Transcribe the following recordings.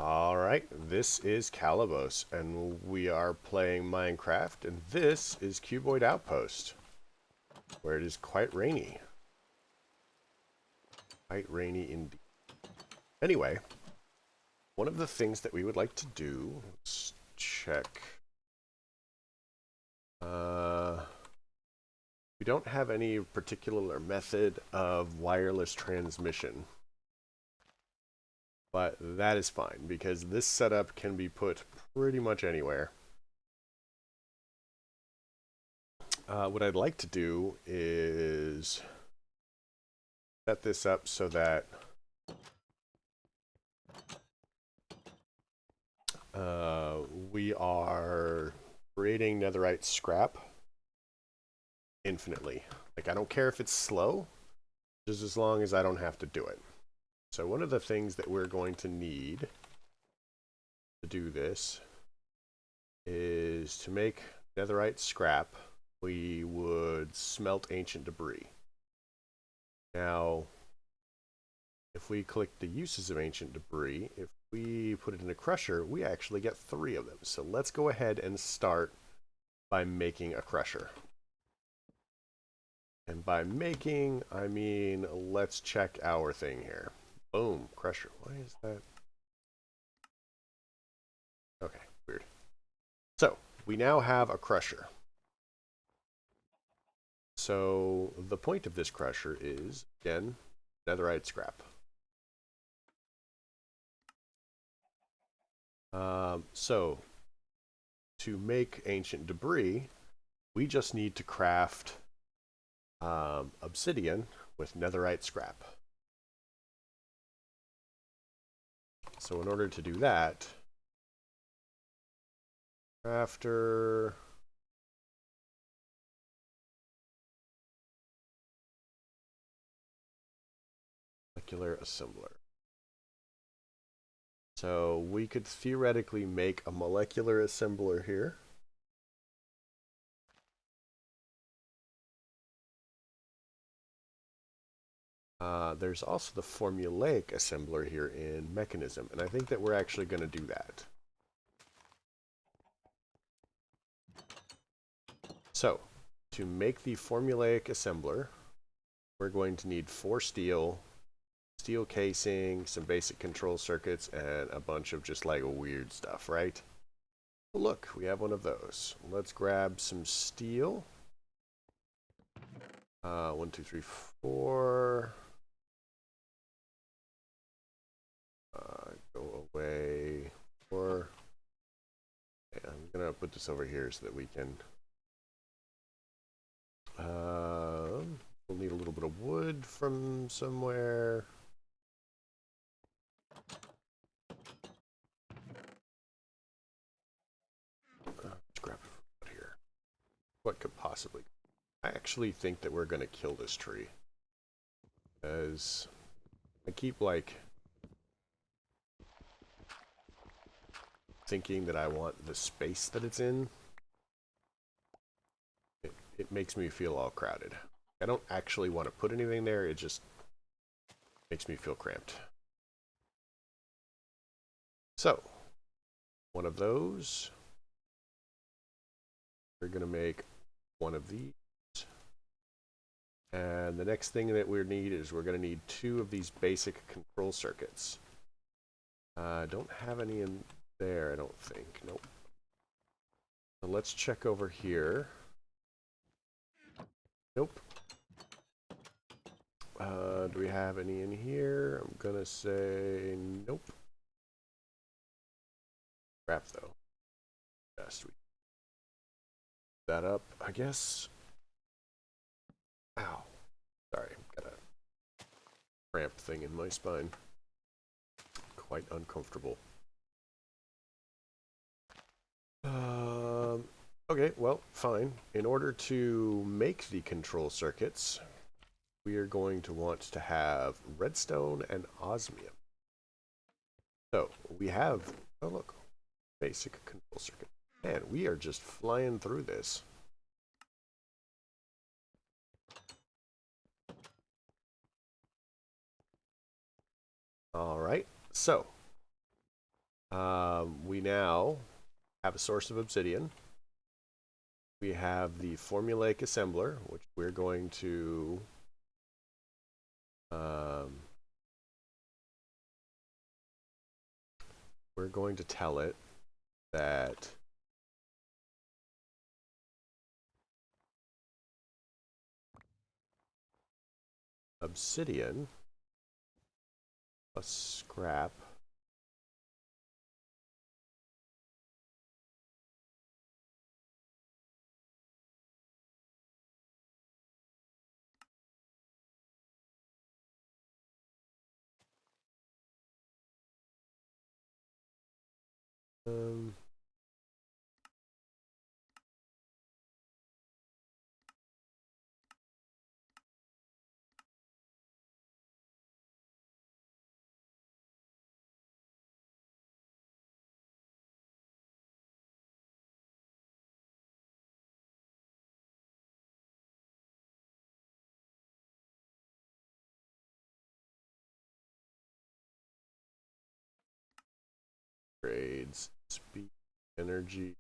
Alright, this is Calabos, and we are playing Minecraft, and this is Cuboid Outpost, where it is quite rainy. Quite rainy indeed. Anyway, one of the things that we would like to do, let's check. We don't have any particular method of wireless transmission. But that is fine, because this setup can be put pretty much anywhere. What I'd like to do is set this up so that we are creating netherite scrap infinitely. Like, I don't care if it's slow, just as long as I don't have to do it. So one of the things that we're going to need to do this is to make netherite scrap, we would smelt ancient debris. Now, if we click the uses of ancient debris, if we put it in a crusher, we actually get 3 of them. So let's go ahead and start by making a crusher. And by making, I mean, let's check our thing here. Boom, crusher. Why is that? Okay, weird. So, we now have a crusher. So, the point of this crusher is, again, netherite scrap. So, to make ancient debris, we just need to craft obsidian with netherite scrap. So in order to do that, crafter, molecular assembler. So we could theoretically make a molecular assembler here. There's also the Formulaic Assembler here in Mechanism, and I think that we're actually going to do that. So, to make the Formulaic Assembler, we're going to need 4 steel casing, some basic control circuits, and a bunch of just like weird stuff, right? Well, look, we have one of those. Let's grab some steel. 1, 2, 3, 4. Go away. 4. Yeah, I'm gonna put this over here so that we can. We'll need a little bit of wood from somewhere. Let's grab it from here. What could possibly? I actually think that we're gonna kill this tree, as I keep like thinking that I want the space that it's in. It makes me feel all crowded. I don't actually want to put anything there, it just makes me feel cramped. So, one of those. We're going to make one of these. And the next thing that we need is we're going to need 2 of these basic control circuits. Don't have any in there, I don't think. Nope. So let's check over here. Nope. Do we have any in here? I'm gonna say nope. Crap though. Best we that up, I guess. Ow. Sorry, got a cramp thing in my spine. Quite uncomfortable. Okay, well, fine. In order to make the control circuits, we are going to want to have redstone and osmium. So, we have, oh look, basic control circuit. Man, we are just flying through this. Alright, so, We now have a source of obsidian. We have the Formulaic Assembler, which we're going to tell it that obsidian plus scrap grades, speed, energy.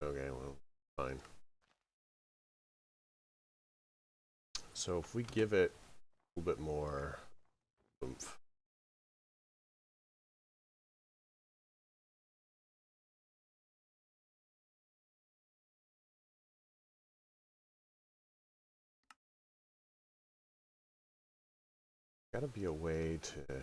Okay, well, fine. So if we give it a little bit more oomph. Gotta be a way to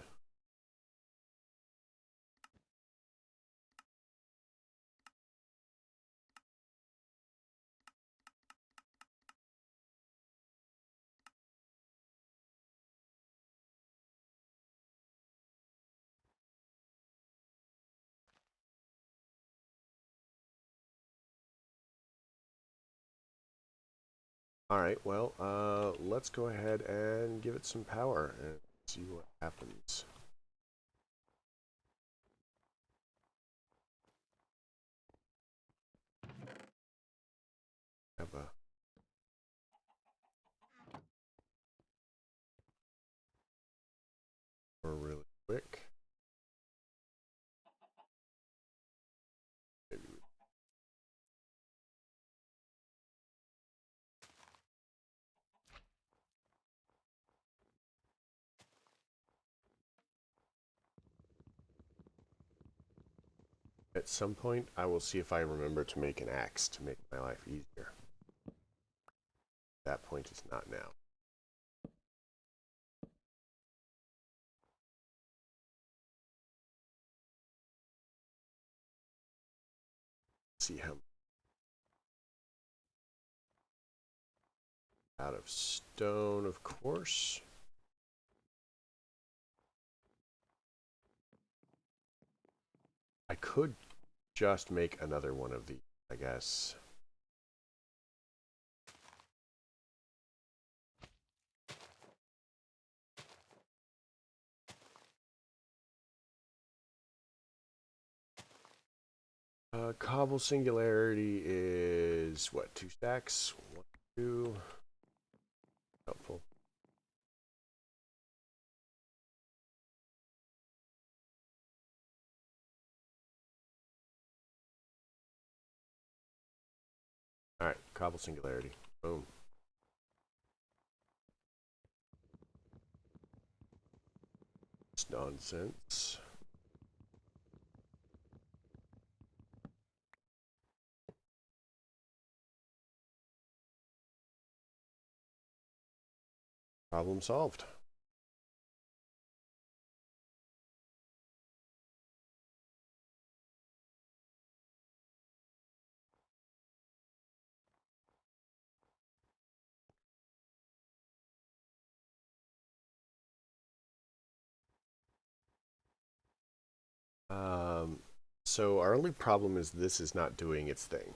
all right, well, let's go ahead and give it some power and see what happens. Have a really quick. Maybe at some point, I will see if I remember to make an axe to make my life easier. That point is not now. See how out of stone, of course. I could just make another one of these, I guess. Cobble singularity is what, 2 stacks? 1, 2. Helpful. All right, cobble singularity. Boom. It's nonsense. Problem solved. So our only problem is this is not doing its thing.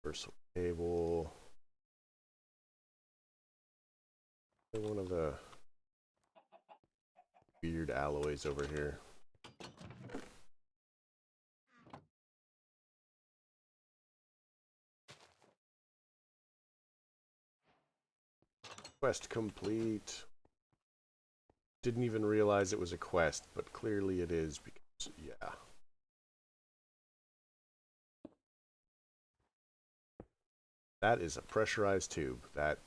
Universal cable. One of the weird alloys over here. Quest complete. Didn't even realize it was a quest, but clearly it is because, yeah. That is a pressurized tube. That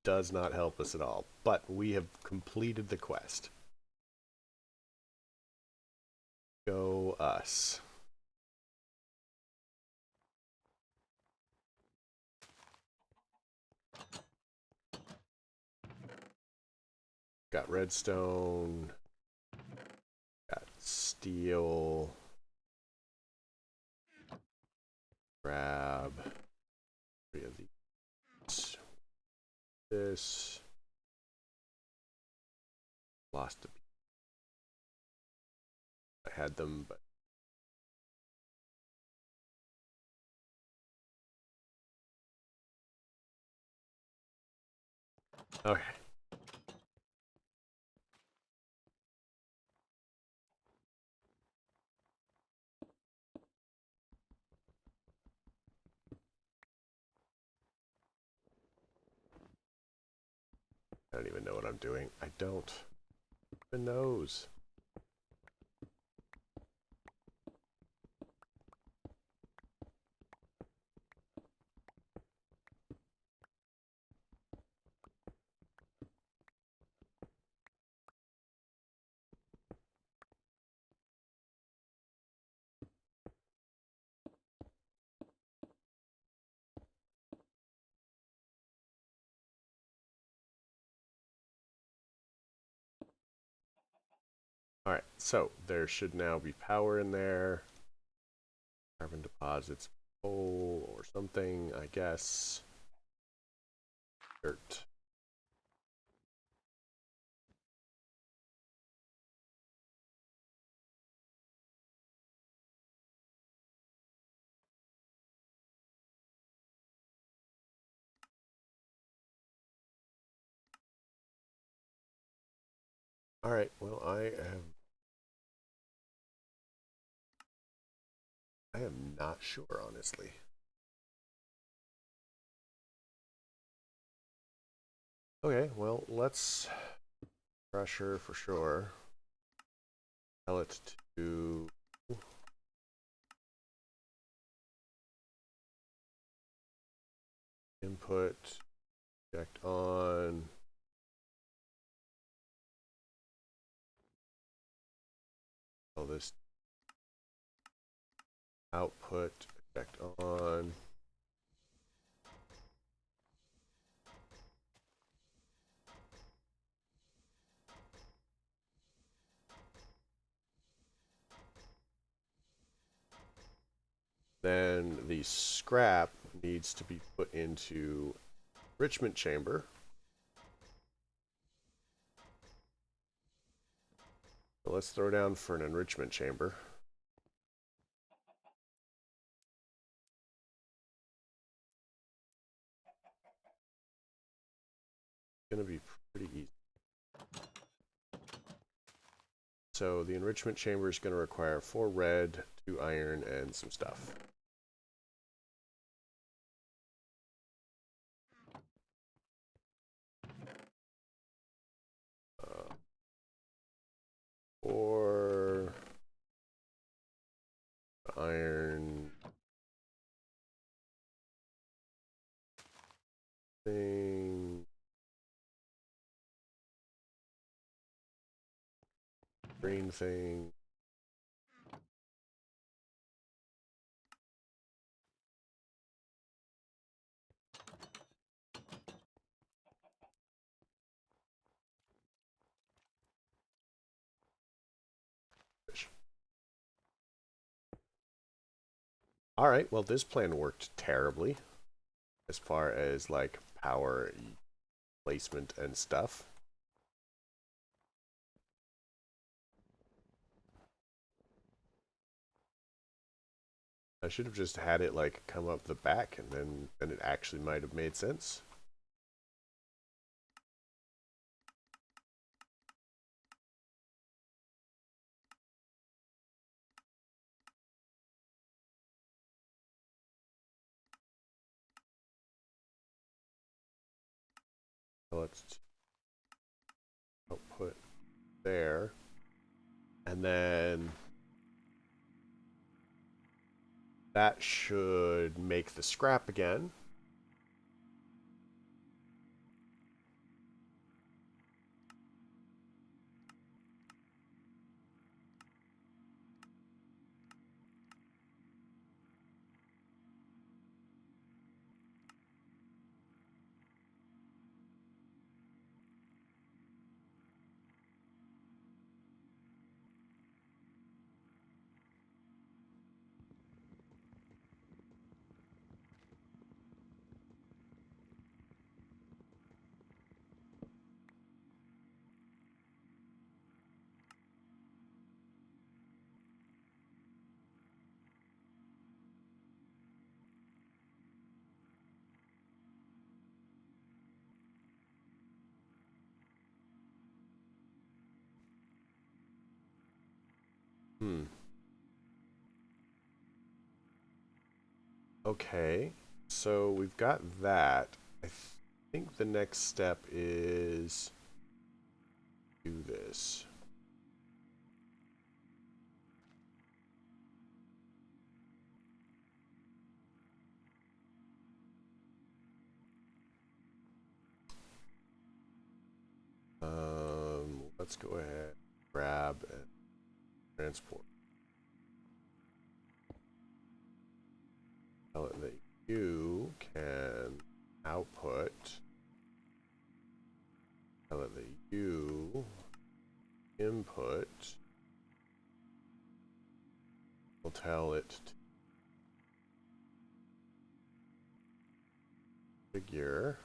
does not help us at all. But we have completed the quest. Go us. Got redstone. Got steel. Grab 3 of these. This. Lost a piece. I had them, but okay. I don't even know what I'm doing. I don't even knows. Alright, so there should now be power in there. Carbon deposits, coal or something, I guess. Dirt. Alright, well I am not sure, honestly. Okay, well, let's pressure for sure. Tell it to input, checked on. Tell this output, checked on. Then the scrap needs to be put into Enrichment Chamber. So let's throw down for an Enrichment Chamber. It's going to be pretty easy. So the Enrichment Chamber is going to require 4 red, 2 iron, and some stuff. Or iron thing, green thing. All right, well, this plan worked terribly as far as like power placement and stuff. I should have just had it like come up the back, and then it actually might have made sense. let's output there. And then that should make the scrap again. Okay, so we've got that. I think the next step is do this. Let's go ahead, grab and transport. Tell it that you can output. Tell it that you input. We'll tell it to figure.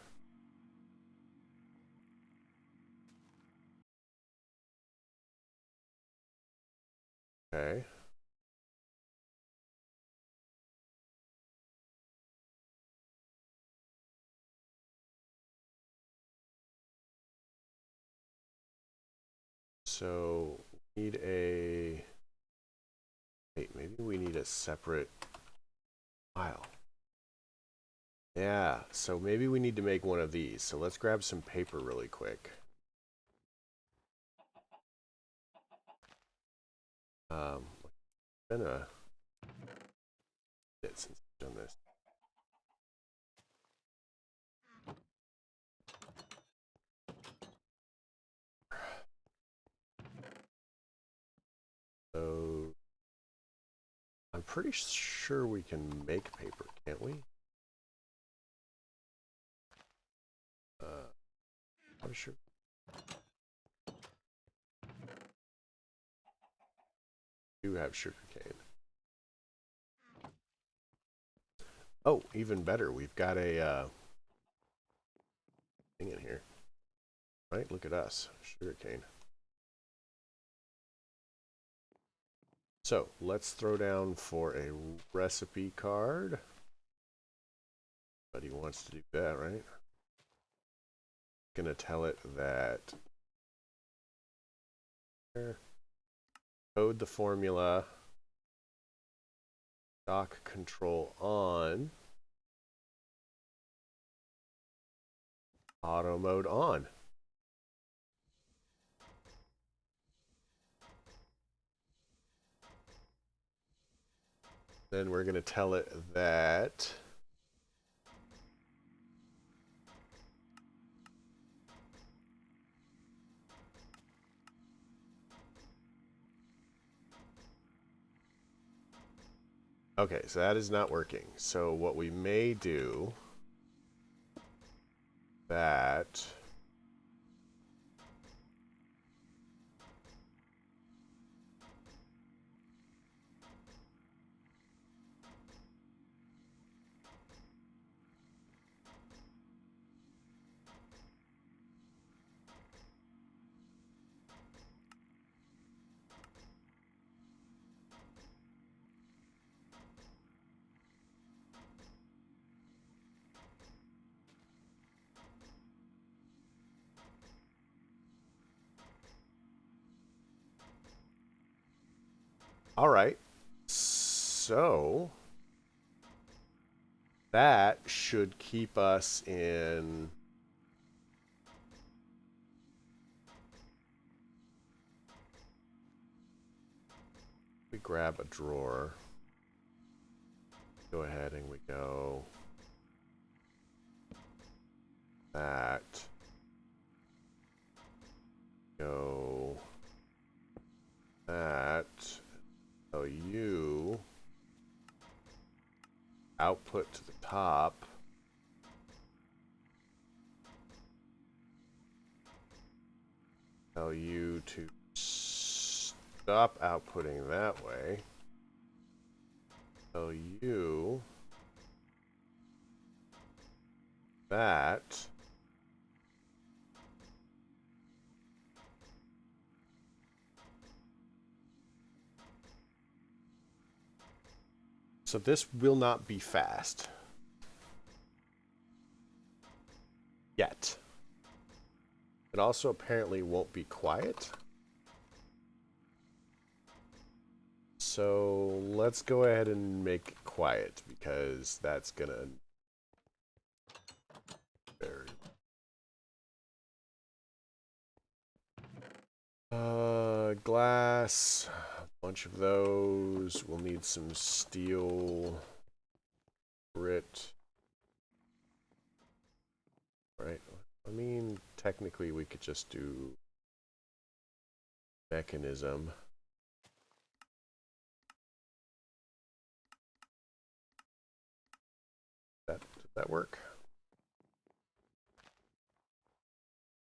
Okay. So we need a, wait, maybe we need a separate file. Yeah, so maybe we need to make one of these. So let's grab some paper really quick. Gonna since I've done this. So I'm pretty sure we can make paper, can't we? I'm sure. We do have sugarcane. Oh, even better. We've got a thing in here. Right? Look at us. Sugarcane. So let's throw down for a recipe card. But he wants to do that, right? Gonna tell it that code the formula dock control on, auto mode on. Then we're gonna tell it that okay, so that is not working. So what we may do that all right. So that should keep us in We grab a drawer. Go ahead and we go that. Go that. So you output to the top. Tell you to stop outputting that way. Tell you that. So this will not be fast. Yet. It also apparently won't be quiet. So let's go ahead and make it quiet because that's gonna glass, a bunch of those. We'll need some steel, grit. Right. I mean, technically we could just do mechanism. Does that work?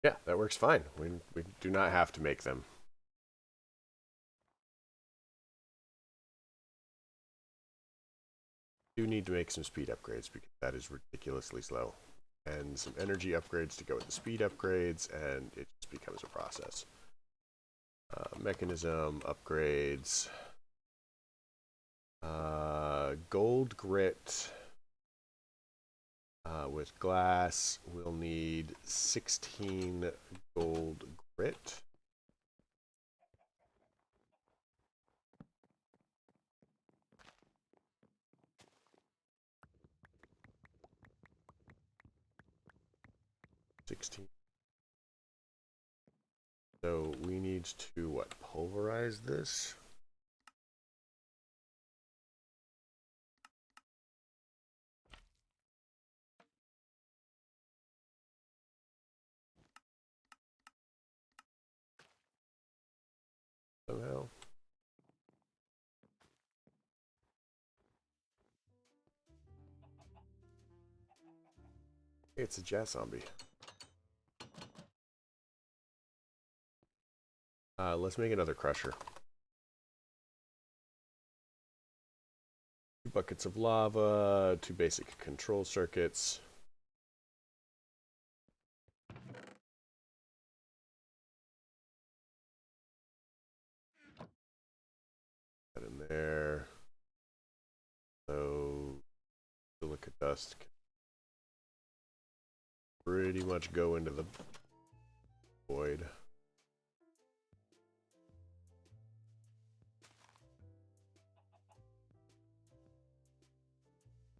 Yeah, that works fine. We do not have to make them. Do need to make some speed upgrades because that is ridiculously slow. And some energy upgrades to go with the speed upgrades, and it just becomes a process. Mechanism upgrades. Gold grit. With glass, we'll need 16 gold grit. So we need to, what, pulverize this? Somehow. It's a jazz zombie. Let's make another crusher. 2 buckets of lava, 2 basic control circuits. That in there. So silica dust can pretty much go into the void.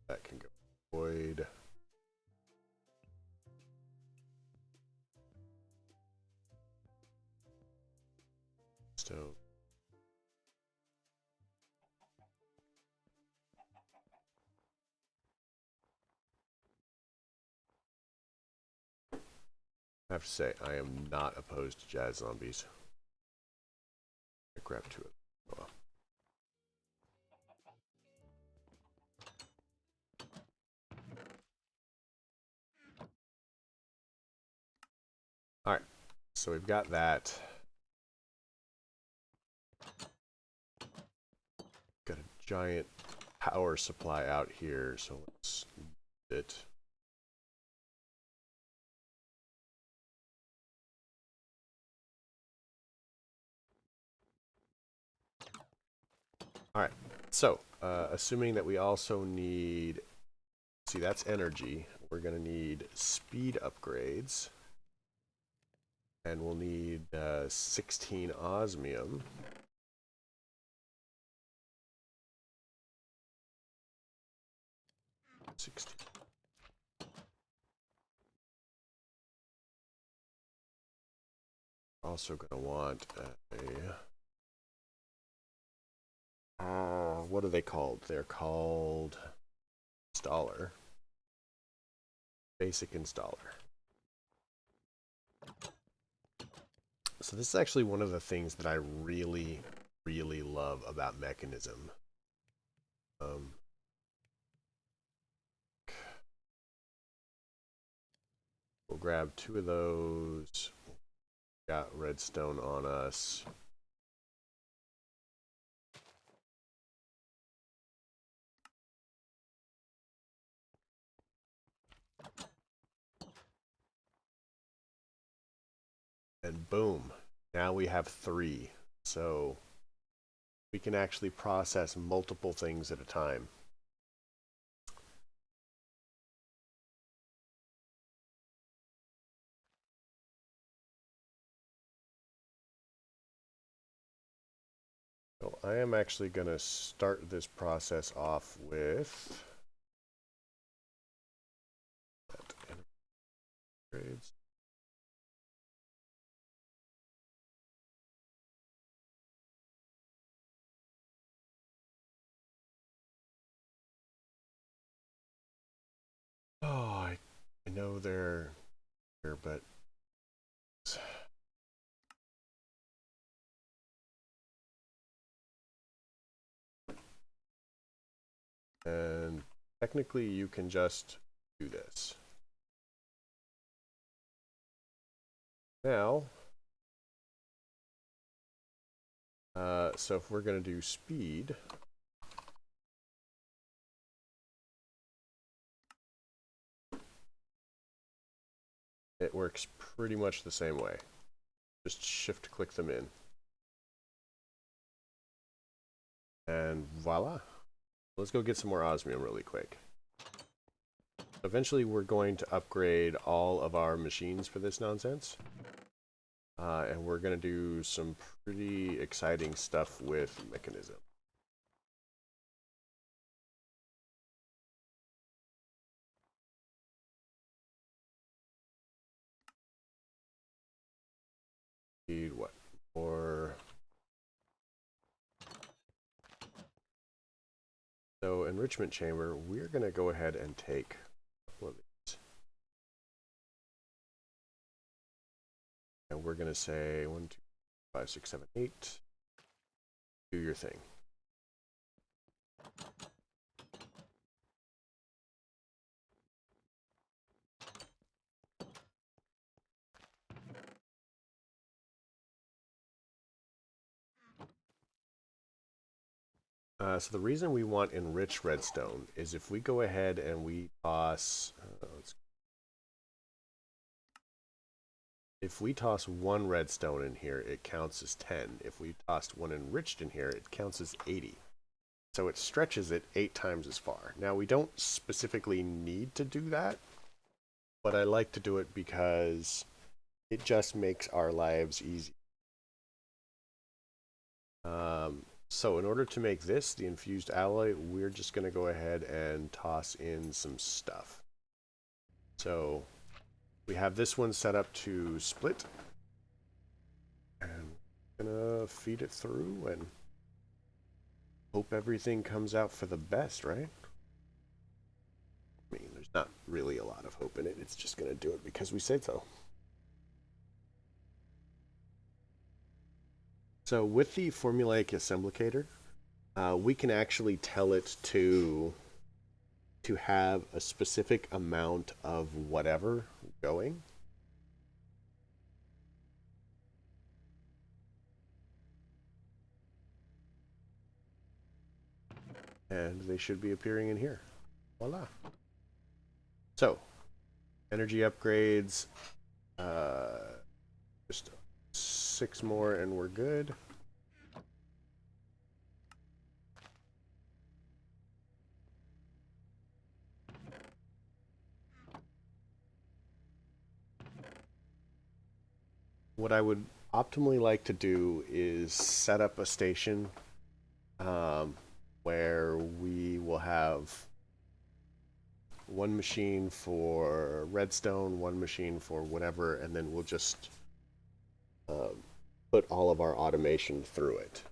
That can go void. Stone. I have to say, I am not opposed to jazz zombies. I grab 2 of them. Oh. Alright, so we've got that. Got a giant power supply out here, so let's use it. Alright, so assuming that we also need, see that's energy, we're going to need speed upgrades. And we'll need 16 osmium. Also going to want a what are they called? They're called installer. Basic installer. So this is actually one of the things that I really, really love about Mechanism. We'll grab 2 of those. Got redstone on us. And boom, now we have 3. So we can actually process multiple things at a time. So I am actually going to start this process off with grades. Oh, I know they're here, but and technically you can just do this. Now, so if we're going to do speed, it works pretty much the same way. Just shift click them in. And voila. Let's go get some more osmium really quick. Eventually we're going to upgrade all of our machines for this nonsense. And we're going to do some pretty exciting stuff with Mechanism. Need what? More. So Enrichment Chamber, we're going to go ahead and take a couple of these. And we're going to say 1, 2, 5, 6, 7, 8. Do your thing. So the reason we want enriched redstone is if we go ahead and we toss, if we toss 1 redstone in here, it counts as 10. If we tossed 1 enriched in here, it counts as 80. So it stretches it 8 times as far. Now we don't specifically need to do that, but I like to do it because it just makes our lives easy. So in order to make this, the infused alloy, we're just going to go ahead and toss in some stuff. So we have this one set up to split. And I'm going to feed it through and hope everything comes out for the best, right? I mean, there's not really a lot of hope in it. It's just going to do it because we said so. So with the Formulaic Assembler, we can actually tell it to have a specific amount of whatever going. And they should be appearing in here. Voila. So, energy upgrades, just 6 more and we're good. What I would optimally like to do is set up a station where we will have 1 machine for redstone, 1 machine for whatever, and then we'll just put all of our automation through it.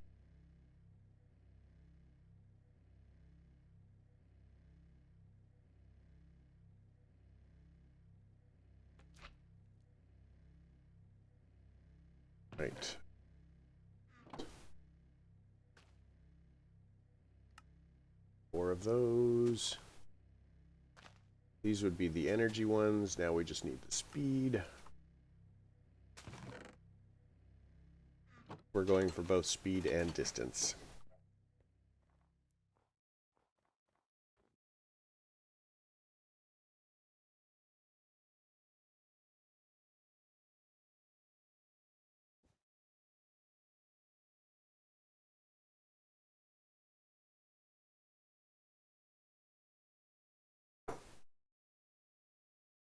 Right. Four of those. These would be the energy ones. Now we just need the speed. We're going for both speed and distance.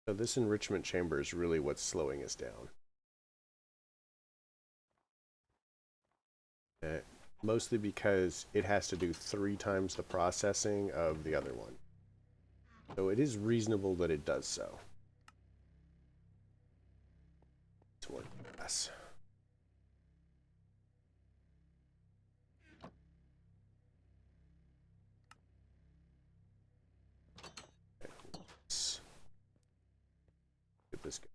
So this enrichment chamber is really what's slowing us down. Mostly because it has to do 3 times the processing of the other one. So it is reasonable that it does so. It's one less. Let's get this guy.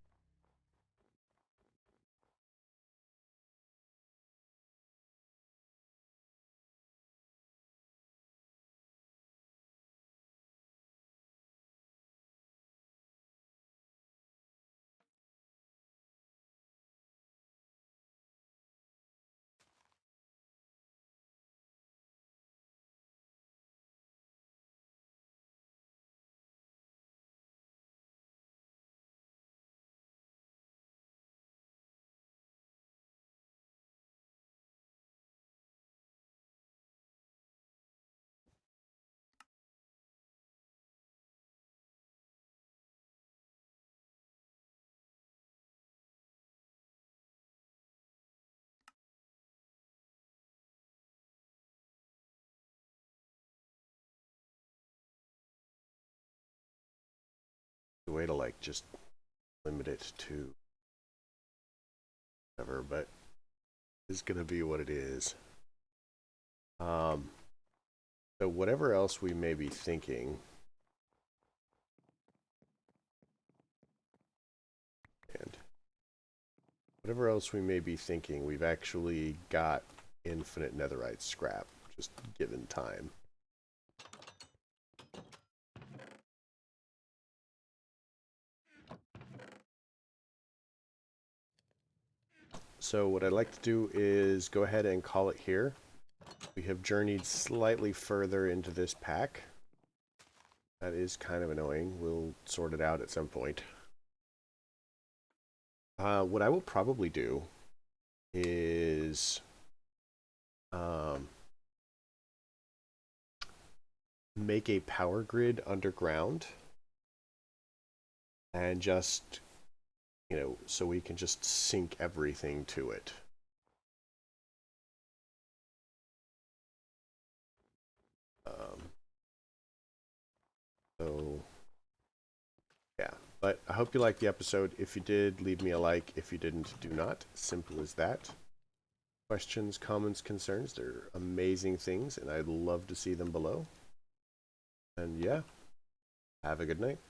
The way to like just limit it to whatever, but it's gonna be what it is. So whatever else we may be thinking, and whatever else we may be thinking, we've actually got infinite netherite scrap, just given time. So what I'd like to do is go ahead and call it here. We have journeyed slightly further into this pack. That is kind of annoying. We'll sort it out at some point. What I will probably do is make a power grid underground and just, you know, so we can just sync everything to it. So, yeah. But I hope you liked the episode. If you did, leave me a like. If you didn't, do not. Simple as that. Questions, comments, concerns, they're amazing things, and I'd love to see them below. And yeah, have a good night.